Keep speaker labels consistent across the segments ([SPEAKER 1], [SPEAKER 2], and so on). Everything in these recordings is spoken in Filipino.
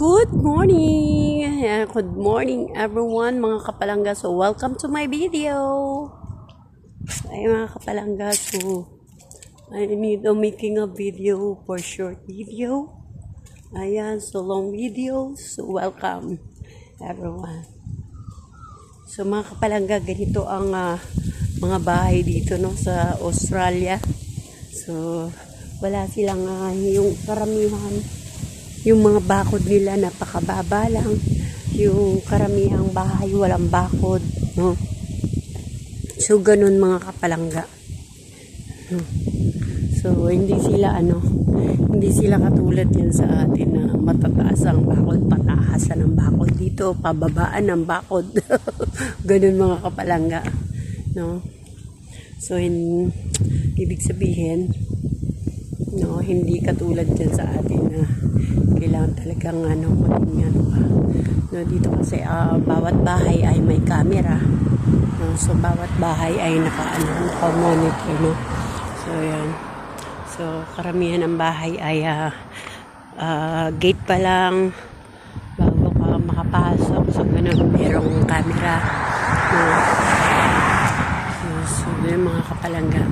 [SPEAKER 1] Good morning! Good morning everyone mga kapalangga. So welcome to my video. Ay mga kapalangga, so I need making a video for short video. Ayan, so long videos. So welcome everyone. So mga kapalangga, ganito ang mga bahay dito no sa Australia. So wala silang yung karamihan. Yung mga bakod nila napakababa lang. Yung karamihang bahay walang bakod, no? So ganun mga kapalangga. So hindi sila hindi sila katulad yan sa atin na matataas ang bakod, pataasan ng bakod. Dito pababaan ng bakod. Ganun mga kapalangga, no? So ibig sabihin, no, hindi katulad dyan sa atin na kailangan talagang maging no, dito kasi bawat bahay ay may camera, no? So bawat bahay ay naka-monitor, no? So yan, so karamihan ng bahay ay gate pa lang bago ka makapasok, so ganun merong camera, no? So yun mga kapalangga.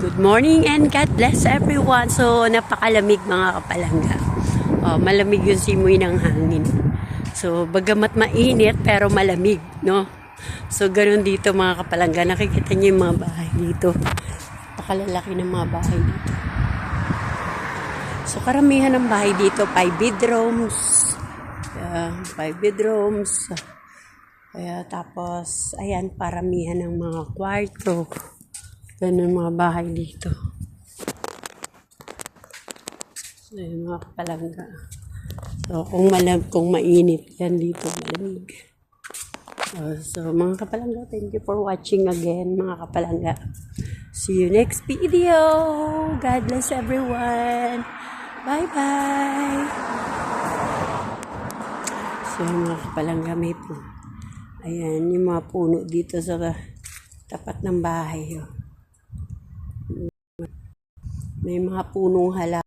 [SPEAKER 1] Good morning and God bless everyone. So napakalamig mga kapalangga. Malamig yung simoy ng hangin. So bagamat mainit pero malamig, no? So ganun dito mga kapalangga. Nakikita niyo yung mga bahay dito. Napakalalaki ng mga bahay dito. So karamihan ng bahay dito 5 bedrooms. 5 bedrooms. Tapos ayan, paramihan ng mga kwarto. Ganun mga bahay dito. Ayan mga kapalangga. So kung mainit yan dito, malamig. So mga kapalangga, thank you for watching again mga kapalangga. See you next video. God bless everyone. Bye bye. So mga kapalangga, may po. Ayan yung mga puno dito sa tapat ng bahay. May mga punong halaman.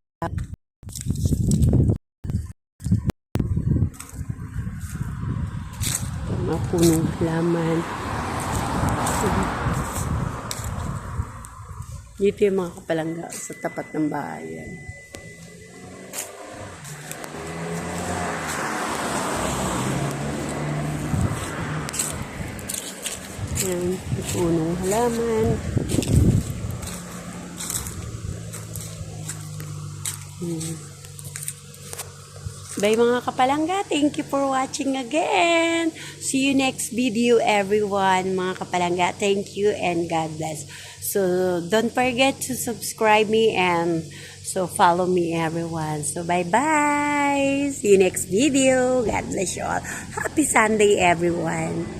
[SPEAKER 1] Mga punong halaman. Dito yung mga kapalangga sa tapat ng bahay. Yan. Yan, punong halaman. Bye mga kapalangga. Thank you for watching again. See you next video everyone. Mga kapalangga, thank you and God bless. So don't forget to subscribe me and so follow me everyone. So bye bye. See you next video. God bless you all. Happy Sunday everyone.